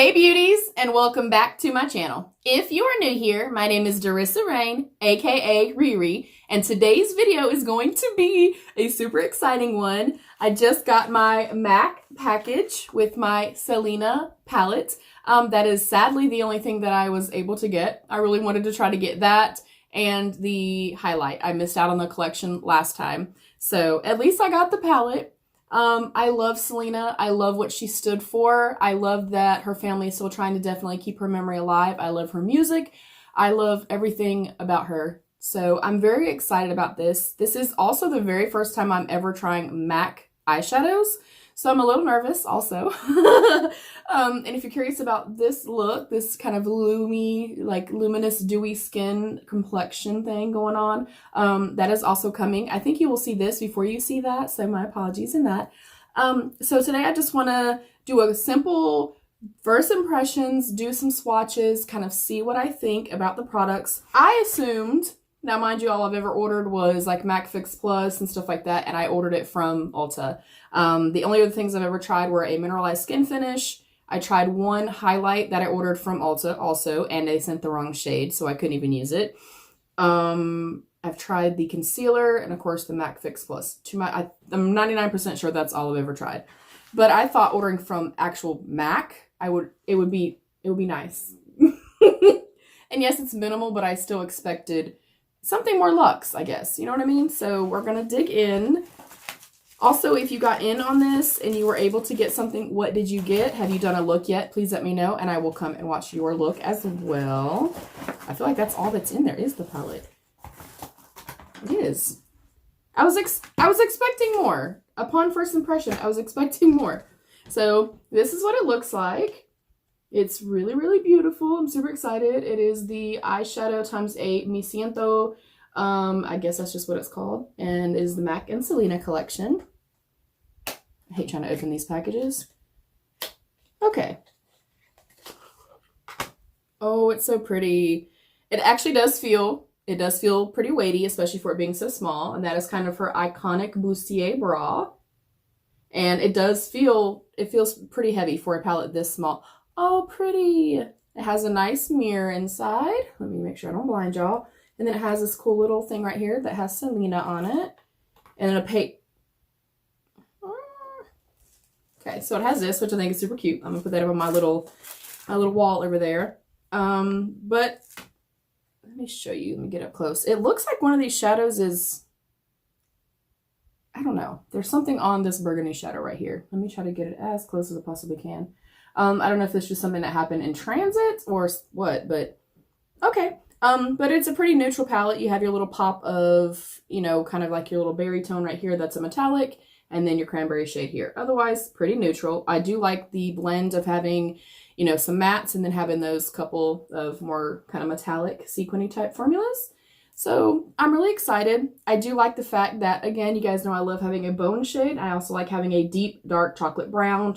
Hey beauties, and welcome back to my channel. If you are new here, my name is Darissa Rain, aka Riri, and today's video is going to be a super exciting one. I just got my MAC package with my Selena palette. That is sadly the only thing that I was able to get. I really wanted to try to get that and the highlight. I missed out on the collection last time. So at least I got the palette. I love Selena. I love what she stood for. I love that her family is still trying to definitely keep her memory alive. I love her music. I love everything about her. So I'm very excited about this. This is also the very first time I'm ever trying MAC eyeshadows. So I'm a little nervous also. And if you're curious about this look, this kind of luminous dewy skin complexion thing going on, that is also coming. I think you will see this before you see that, so my apologies in that. So today I just want to do a simple first impressions, do some swatches, kind of see what I think about the products. I assumed, now mind you, all I've ever ordered was like MAC Fix Plus and stuff like that, and I ordered it from Ulta. The only other things I've ever tried were a mineralized skin finish. I tried one highlight that I ordered from Ulta also, and they sent the wrong shade, so I couldn't even use it. I've tried the concealer and of course the MAC Fix Plus. I'm 99% sure that's all I've ever tried. But I thought ordering from actual MAC, it would be nice. And yes, it's minimal, but I still expected something more luxe, I guess. You know what I mean? So we're gonna dig in. Also, if you got in on this and you were able to get something, what did you get? Have you done a look yet? Please let me know, and I will come and watch your look as well. I feel like that's all that's in there is the palette. It is. I was expecting more. Upon first impression, I was expecting more. So this is what it looks like. It's really, really beautiful. I'm super excited. It is the eyeshadow ×8 Mi Siento. I guess that's just what it's called. And it is the MAC and Selena collection. I hate trying to open these packages. Okay. Oh, it's so pretty. It actually does feel pretty weighty, especially for it being so small. And that is kind of her iconic bustier bra. And it feels pretty heavy for a palette this small. Oh, pretty. It has a nice mirror inside. Let me make sure I don't blind y'all. And then it has this cool little thing right here that has Selena on it. And then okay, so it has this, which I think is super cute. I'm gonna put that up on my little wall over there. But let me show you. Let me get up close. It looks like one of these shadows is, I don't know. There's something on this burgundy shadow right here. Let me try to get it as close as I possibly can. I don't know if it's just something that happened in transit or what, but okay. But it's a pretty neutral palette. You have your little pop of, you know, kind of like your little berry tone right here. That's a metallic. And then your cranberry shade here. Otherwise, pretty neutral. I do like the blend of having, you know, some mattes and then having those couple of more kind of metallic sequiny type formulas. So I'm really excited. I do like the fact that, again, you guys know I love having a bone shade. I also like having a deep, dark chocolate brown,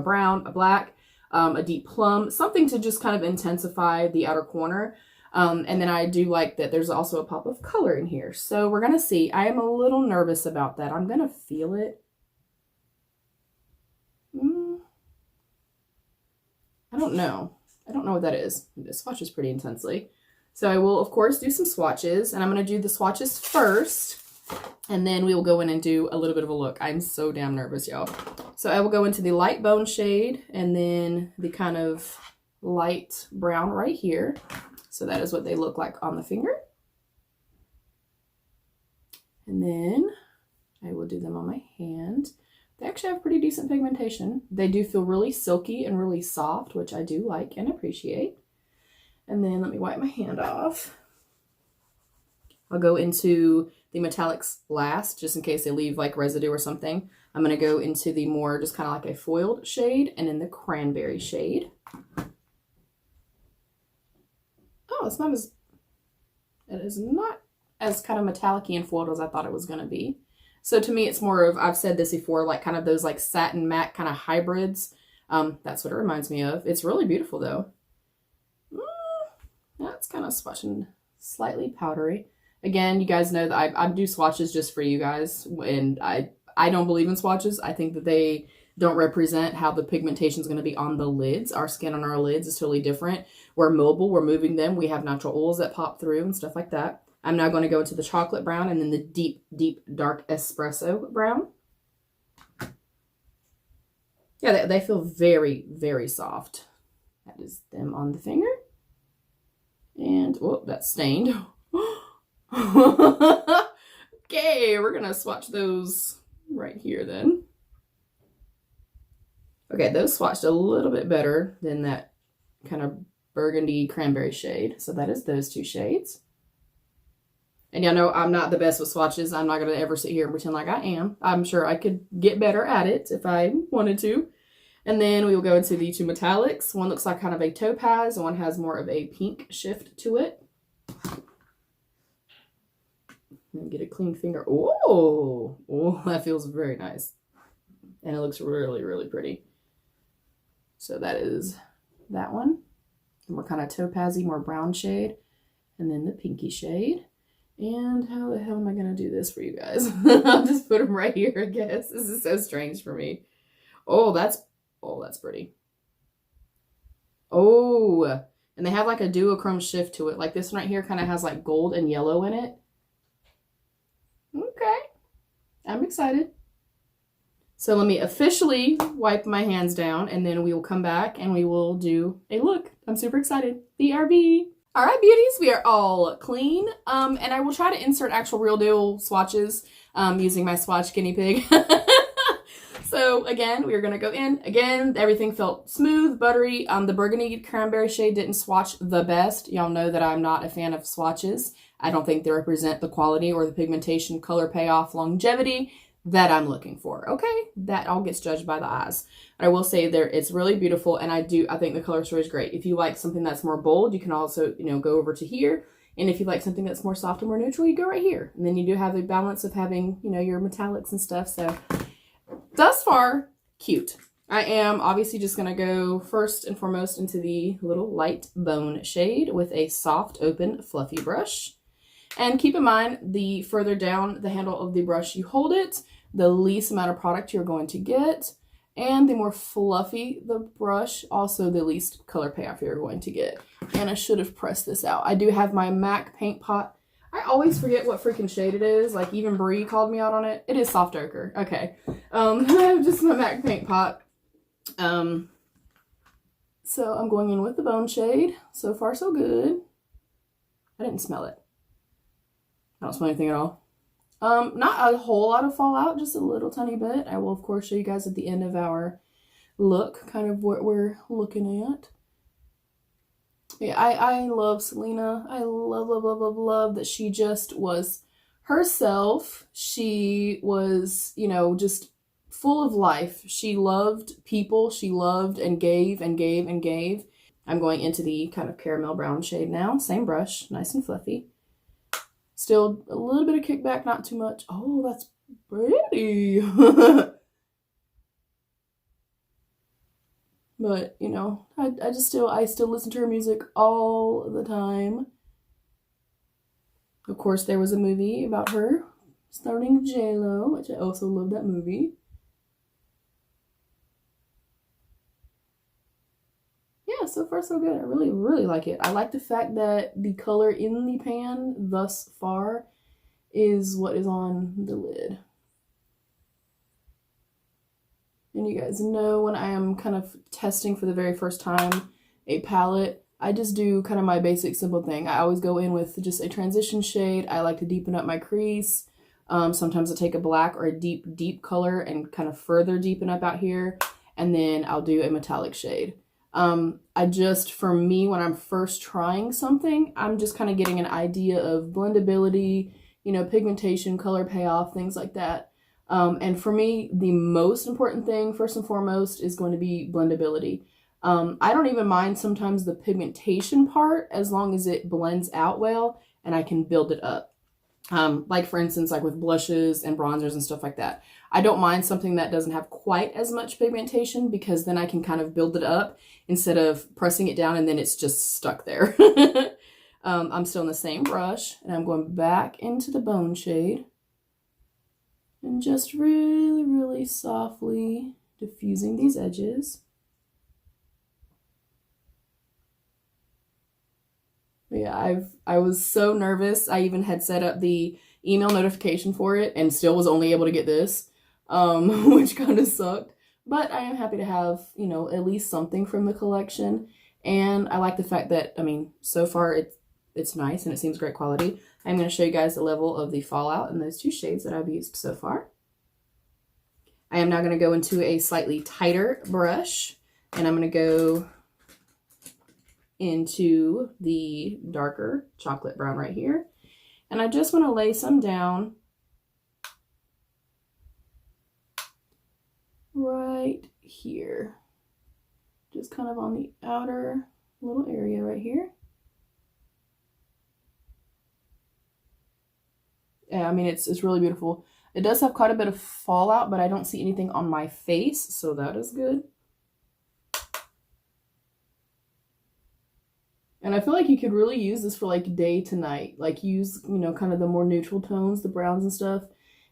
brown, a black, a deep plum, something to just kind of intensify the outer corner. And then I do like that there's also a pop of color in here. So we're going to see. I am a little nervous about that. I'm going to feel it. I don't know. I don't know what that is. It swatches pretty intensely. So I will, of course, do some swatches. And I'm going to do the swatches first. And then we will go in and do a little bit of a look. I'm so damn nervous, y'all. So I will go into the light bone shade and then the kind of light brown right here. So that is what they look like on the finger. And then I will do them on my hand. They actually have pretty decent pigmentation. They do feel really silky and really soft, which I do like and appreciate. And then let me wipe my hand off. I'll go into the metallics last, just in case they leave like residue or something. I'm going to go into the more just kind of like a foiled shade and then the cranberry shade. Oh, it is not as kind of metallic-y and foiled as I thought it was going to be. So to me, it's more of, I've said this before, like kind of those like satin matte kind of hybrids. That's what it reminds me of. It's really beautiful though. That's kind of swatching slightly powdery. Again, you guys know that I do swatches just for you guys, and I don't believe in swatches. I think that they don't represent how the pigmentation is going to be on the lids. Our skin on our lids is totally different. We're mobile, we're moving them, we have natural oils that pop through and stuff like that. I'm now going to go into the chocolate brown and then the deep, deep, dark espresso brown. Yeah, they feel very, very soft. That is them on the finger. And, oh, that's stained. Okay, we're going to swatch those right here then. Okay, those swatched a little bit better than that kind of burgundy cranberry shade. So that is those two shades. And y'all know I'm not the best with swatches. I'm not going to ever sit here and pretend like I am. I'm sure I could get better at it if I wanted to. And then we will go into the two metallics. One looks like kind of a topaz, and one has more of a pink shift to it. And get a clean finger. Oh, that feels very nice. And it looks really, really pretty. So that is that one. And we're kind of topazy, more brown shade. And then the pinky shade. And how the hell am I going to do this for you guys? I'll just put them right here, I guess. This is so strange for me. Oh, that's pretty. Oh, and they have like a duochrome shift to it. Like this one right here kind of has like gold and yellow in it. Okay, I'm excited. So let me officially wipe my hands down and then we will come back and we will do a look. I'm super excited. BRB. All right, beauties, we are all clean. And I will try to insert actual real deal swatches using my swatch guinea pig. So again, we are going to go in. Again, everything felt smooth, buttery. The burgundy cranberry shade didn't swatch the best. Y'all know that I'm not a fan of swatches. I don't think they represent the quality or the pigmentation, color payoff, longevity that I'm looking for. Okay, that all gets judged by the eyes. I will say it's really beautiful, and I think the color story is great. If you like something that's more bold, you can also, go over to here. And if you like something that's more soft and more neutral, you go right here. And then you do have the balance of having, your metallics and stuff. So thus far, cute. I am obviously just going to go first and foremost into the little light bone shade with a soft, open, fluffy brush. And keep in mind, the further down the handle of the brush you hold it, the least amount of product you're going to get. And the more fluffy the brush, also the least color payoff you're going to get. And I should have pressed this out. I do have my MAC paint pot. I always forget what freaking shade it is. Like even Brie called me out on it. It is soft ochre. Okay. I have just my MAC paint pot. So I'm going in with the bone shade. So far so good. I didn't smell it. I don't smell anything at all. Not a whole lot of fallout, just a little tiny bit. I will, of course, show you guys at the end of our look, kind of what we're looking at. Yeah, I love Selena. I love, love, love, love, love that she just was herself. She was, just full of life. She loved people. She loved and gave and gave and gave. I'm going into the kind of caramel brown shade now. Same brush, nice and fluffy. Still a little bit of kickback, not too much. Oh, that's pretty. But, I still listen to her music all the time. Of course, there was a movie about her starring J-Lo, which I also love that movie. Yeah, so far so good. I really, really like it. I like the fact that the color in the pan thus far is what is on the lid. And you guys know when I am kind of testing for the very first time a palette, I just do kind of my basic simple thing. I always go in with just a transition shade. I like to deepen up my crease. Sometimes I take a black or a deep, deep color and kind of further deepen up out here. And then I'll do a metallic shade. For me, when I'm first trying something, I'm just kind of getting an idea of blendability, pigmentation, color payoff, things like that. And for me, the most important thing, first and foremost, is going to be blendability. I don't even mind sometimes the pigmentation part as long as it blends out well and I can build it up. Like for instance, like with blushes and bronzers and stuff like that. I don't mind something that doesn't have quite as much pigmentation because then I can kind of build it up instead of pressing it down and then it's just stuck there. I'm still in the same brush and I'm going back into the bone shade and just really, really softly diffusing these edges. Yeah, I was so nervous. I even had set up the email notification for it and still was only able to get this, which kind of sucked. But I am happy to have, you know, at least something from the collection. And I like the fact that, I mean, so far it's nice and it seems great quality. I'm going to show you guys the level of the fallout in those two shades that I've used so far. I am now going to go into a slightly tighter brush, and I'm going to go into the darker chocolate brown right here. And I just want to lay some down right here. Just kind of on the outer little area right here. Yeah, I mean, it's really beautiful. It does have quite a bit of fallout, but I don't see anything on my face, so that is good. And I feel like you could really use this for like day to night. Like use, you know, kind of the more neutral tones, the browns and stuff,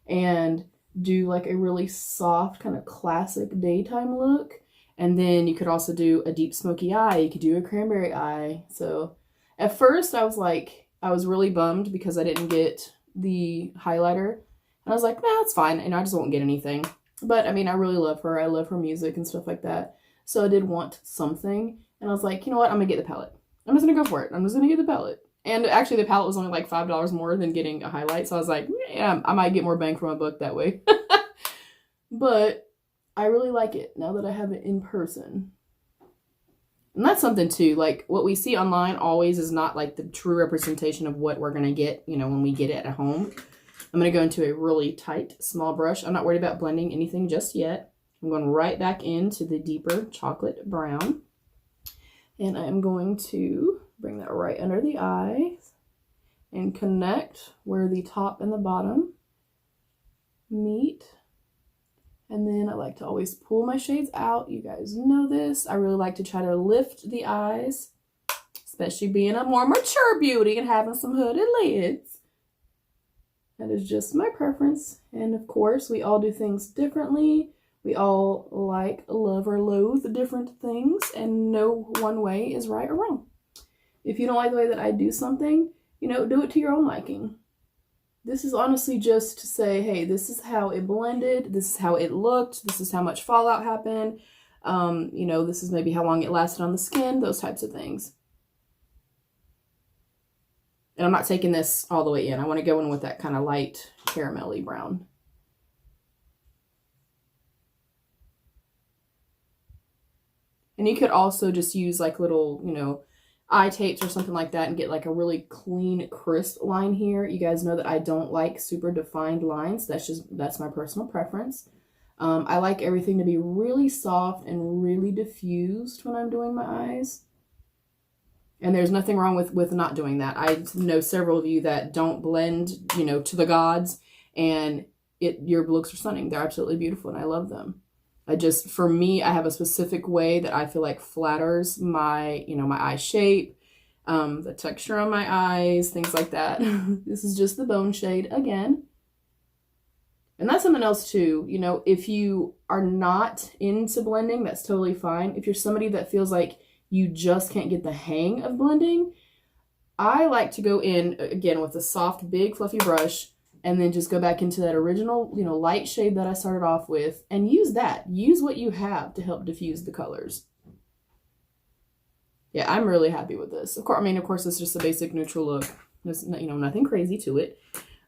and do like a really soft kind of classic daytime look. And then you could also do a deep smoky eye. You could do a cranberry eye. So at first I was like, I was really bummed because I didn't get the highlighter. And I was like, nah, it's fine. And I just won't get anything. But I mean, I really love her. I love her music and stuff like that. So I did want something. And I was like, you know what? I'm going to get the palette. I'm just going to go for it. I'm just going to get the palette. And actually the palette was only like $5 more than getting a highlight. So I was like, yeah, I might get more bang for my buck that way. But I really like it now that I have it in person. And that's something too, like what we see online always is not like the true representation of what we're going to get, you know, when we get it at home. I'm going to go into a really tight, small brush. I'm not worried about blending anything just yet. I'm going right back into the deeper chocolate brown. And I'm going to bring that right under the eyes and connect where the top and the bottom meet. And then I like to always pull my shades out. You guys know this. I really like to try to lift the eyes, especially being a more mature beauty and having some hooded lids. That is just my preference. And of course, we all do things differently. We all like, love, or loathe different things, and no one way is right or wrong. If you don't like the way that I do something, you know, do it to your own liking. This is honestly just to say, hey, this is how it blended, this is how it looked, this is how much fallout happened, you know, this is maybe how long it lasted on the skin, those types of things. And I'm not taking this all the way in. I want to go in with that kind of light caramelly brown. And you could also just use like little, you know, eye tapes or something like that and get like a really clean, crisp line here. You guys know that I don't like super defined lines. That's my personal preference. I like everything to be really soft and really diffused when I'm doing my eyes. And there's nothing wrong with not doing that. I know several of you that don't blend, you know, to the gods, and your looks are stunning. They're absolutely beautiful and I love them. For me, I have a specific way that I feel like flatters my, you know, my eye shape, the texture on my eyes, things like that. This is just the bone shade again. And that's something else too. You know, if you are not into blending, that's totally fine. If you're somebody that feels like you just can't get the hang of blending, I like to go in again with a soft, big, fluffy brush and then just go back into that original, you know, light shade that I started off with and use that. Use what you have to help diffuse the colors. Yeah, I'm really happy with this. Of course, it's just a basic neutral look. There's, you know, nothing crazy to it.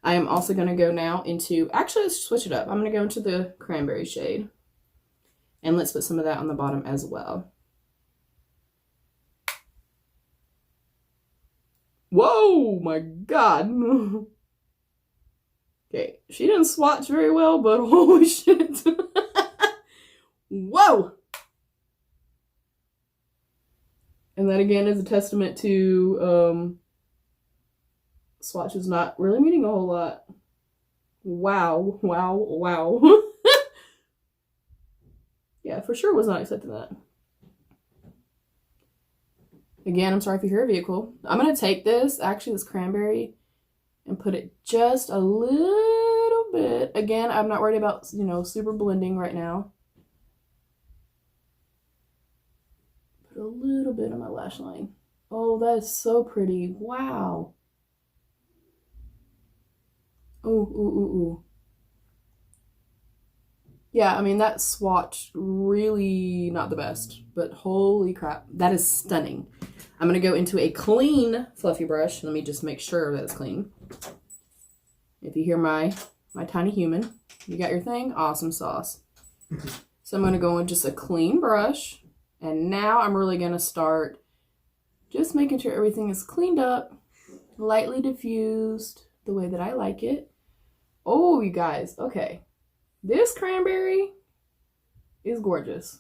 I am also going to go now into, actually, let's switch it up. I'm going to go into the cranberry shade. And let's put some of that on the bottom as well. Whoa, my God. Okay, she didn't swatch very well, but holy shit. Whoa! And that again is a testament to swatches not really meaning a whole lot. Wow, wow, wow. Yeah, for sure was not expecting that. Again, I'm sorry if you hear a vehicle. I'm going to take this, actually this cranberry, and put it just a little bit. Again, I'm not worried about, you know, super blending right now. a little bit on my lash line. Oh, that is so pretty. Wow. Ooh, ooh, ooh, ooh. Yeah, I mean, that swatch really not the best, but holy crap, that is stunning. I'm going to go into a clean fluffy brush. Let me just make sure that it's clean. If you hear my tiny human, you got your thing? Awesome sauce. So I'm going to go in just a clean brush. And now I'm really going to start just making sure everything is cleaned up, lightly diffused, the way that I like it. Oh, you guys, okay. This cranberry is gorgeous.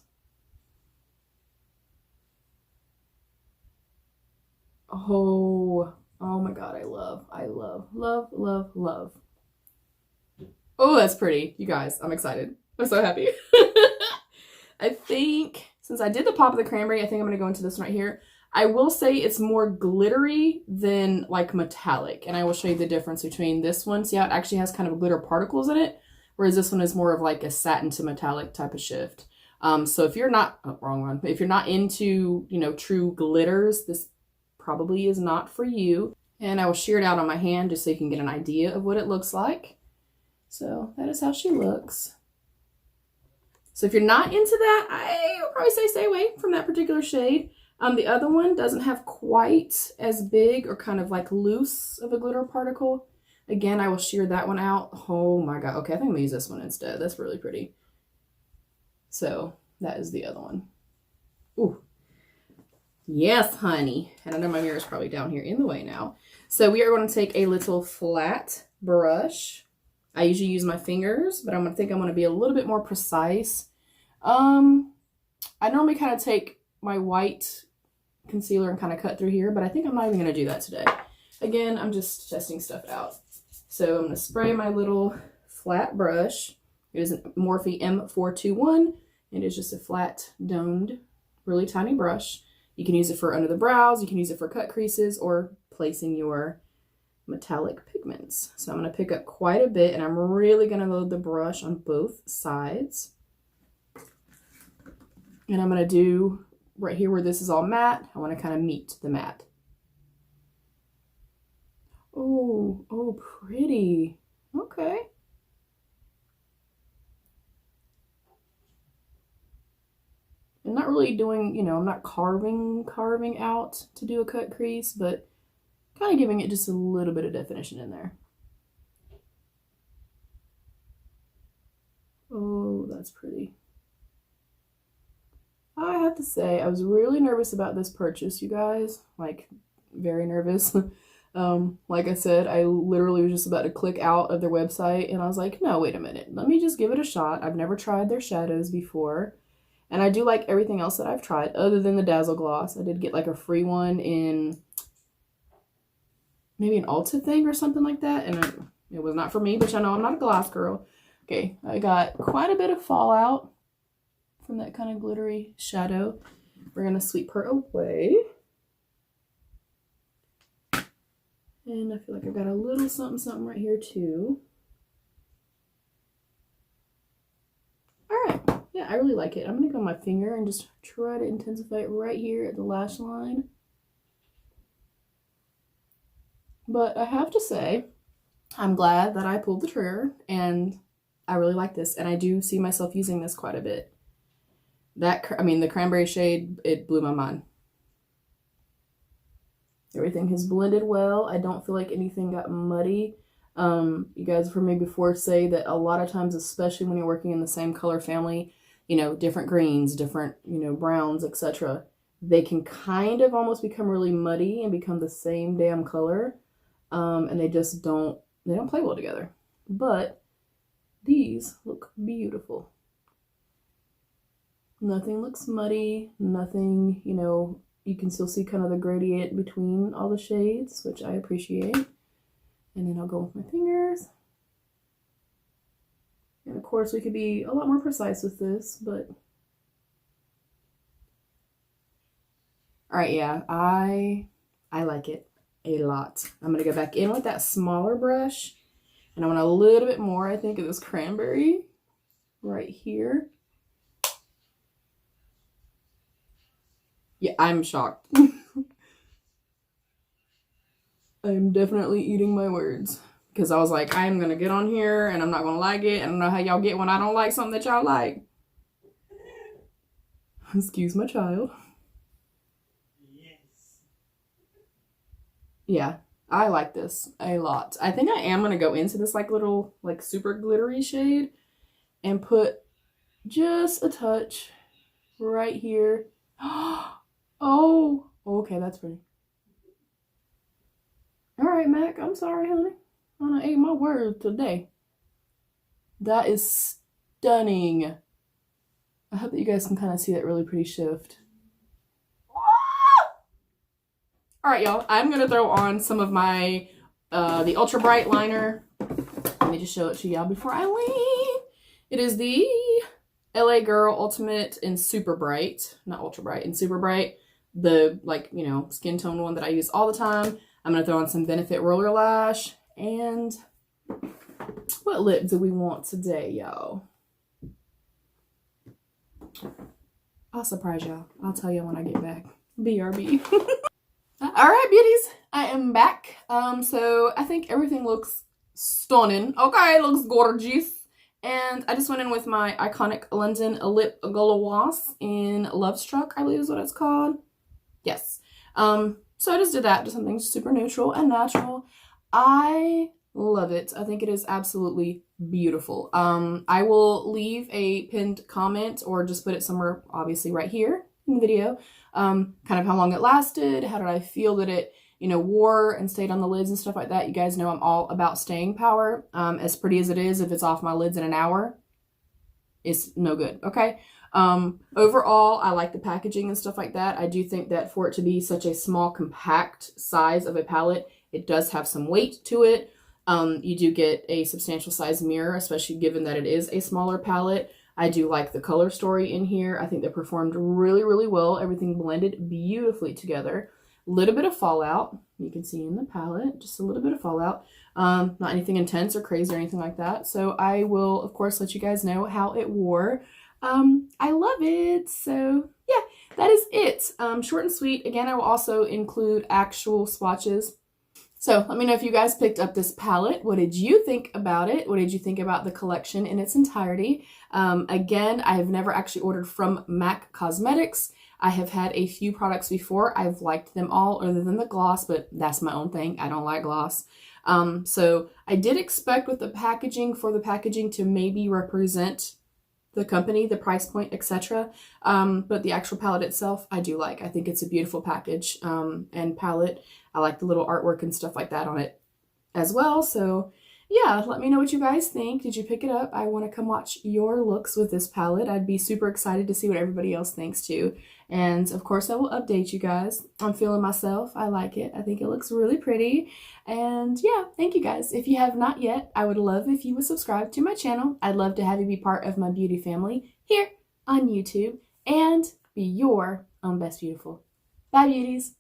Oh my God, I love, love, love, love. Oh, that's pretty. You guys, I'm excited. I'm so happy. I think since I did the pop of the cranberry, I think I'm going to go into this one right here. I will say it's more glittery than like metallic. And I will show you the difference between this one. See how it actually has kind of glitter particles in it? Whereas this one is more of like a satin to metallic type of shift. So if you're not, wrong one. If you're not into, you know, true glitters, this probably is not for you. And I will shear it out on my hand just so you can get an idea of what it looks like. So that is how she looks. So if you're not into that, I would probably say stay away from that particular shade. The other one doesn't have quite as big or kind of like loose of a glitter particle. Again, I will shear that one out. Oh my God. Okay, I think I'm gonna use this one instead. That's really pretty. So that is the other one. Ooh. Yes, honey. And I know my mirror is probably down here in the way now. So we are going to take a little flat brush. I usually use my fingers, but I'm going to be a little bit more precise. I normally kind of take my white concealer and kind of cut through here, but I think I'm not even going to do that today. Again, I'm just testing stuff out. So I'm going to spray my little flat brush. It is a Morphe M421. It is just a flat, domed, really tiny brush. You can use it for under the brows. You can use it for cut creases or placing your metallic pigments. So I'm going to pick up quite a bit, and I'm really going to load the brush on both sides. And I'm going to do right here where this is all matte. I want to kind of meet the matte. Oh, pretty. Okay. I'm not really doing, you know, I'm not carving out to do a cut crease, but kind of giving it just a little bit of definition in there. Oh, that's pretty. I have to say, I was really nervous about this purchase, you guys. Like, very nervous. Like I said, I literally was just about to click out of their website, and I was like, no, wait a minute. Let me just give it a shot. I've never tried their shadows before. And I do like everything else that I've tried, other than the Dazzle Gloss. I did get like a free one in maybe an Ulta thing or something like that. And it was not for me, but y'all know I'm not a gloss girl. Okay, I got quite a bit of fallout from that kind of glittery shadow. We're going to sweep her away. And I feel like I've got a little something right here too. All right. Yeah, I really like it. I'm going to go on my finger and just try to intensify it right here at the lash line. But I have to say, I'm glad that I pulled the trigger, and I really like this, and I do see myself using this quite a bit. The cranberry shade, it blew my mind. Everything has blended well. I don't feel like anything got muddy. You guys have heard me before say that a lot of times, especially when you're working in the same color family, you know, different greens, different, you know, browns, etc., they can kind of almost become really muddy and become the same damn color. And they just don't play well together. But these look beautiful. Nothing looks muddy, nothing, you know, you can still see kind of the gradient between all the shades, which I appreciate. And then I'll go with my fingers. And of course we could be a lot more precise with this, but all right, yeah, I like it a lot. I'm gonna go back in with that smaller brush, and I want a little bit more, I think, of this cranberry right here. Yeah, I'm shocked. I'm definitely eating my words. Because I was like, I'm going to get on here and I'm not going to like it. I don't know how y'all get when I don't like something that y'all like. Excuse my child. Yes. Yeah, I like this a lot. I think I am going to go into this like little like super glittery shade and put just a touch right here. Oh, okay, that's pretty. All right, Mac, I'm sorry, honey. I ate my words today. That is stunning. I hope that you guys can kind of see that really pretty shift. All right, y'all. I'm going to throw on some of my, the Ultra Bright liner. Let me just show it to y'all before I leave. It is the LA Girl Ultimate in Super Bright. Not Ultra Bright, in Super Bright. The, like, you know, skin tone one that I use all the time. I'm going to throw on some Benefit Roller Lash. And what lip do we want today, y'all? I'll surprise y'all. I'll tell you when I get back. BRB. All right, beauties. I am back. So I think everything looks stunning. Okay, it looks gorgeous. And I just went in with my iconic London lip gloss in Love Struck, I believe is what it's called. Yes. So I just did that, just something super neutral and natural. I love it. I think it is absolutely beautiful. I will leave a pinned comment or just put it somewhere, obviously right here in the video. Kind of how long it lasted, how did I feel that it, you know, wore and stayed on the lids and stuff like that. You guys know I'm all about staying power. As pretty as it is, if it's off my lids in an hour, it's no good, okay? Overall, I like the packaging and stuff like that. I do think that for it to be such a small, compact size of a palette, it does have some weight to it. You do get a substantial size mirror, especially given that it is a smaller palette. I do like the color story in here. I think they performed really, really well. Everything blended beautifully together. A little bit of fallout. You can see in the palette, just a little bit of fallout. Not anything intense or crazy or anything like that. So I will, of course, let you guys know how it wore. I love it. So yeah, that is it. Short and sweet. Again, I will also include actual swatches. So let me know if you guys picked up this palette. What did you think about it? What did you think about the collection in its entirety? Again, I have never actually ordered from MAC Cosmetics. I have had a few products before. I've liked them all other than the gloss, but that's my own thing. I don't like gloss. So I did expect with the packaging for the packaging to maybe represent the company, the price point, etc. But the actual palette itself, I do like. I think it's a beautiful package and palette. I like the little artwork and stuff like that on it as well. So yeah, let me know what you guys think. Did you pick it up? I want to come watch your looks with this palette. I'd be super excited to see what everybody else thinks too. And of course, I will update you guys. I'm feeling myself. I like it. I think it looks really pretty. And yeah, thank you guys. If you have not yet, I would love if you would subscribe to my channel. I'd love to have you be part of my beauty family here on YouTube and be your own best beautiful. Bye, beauties.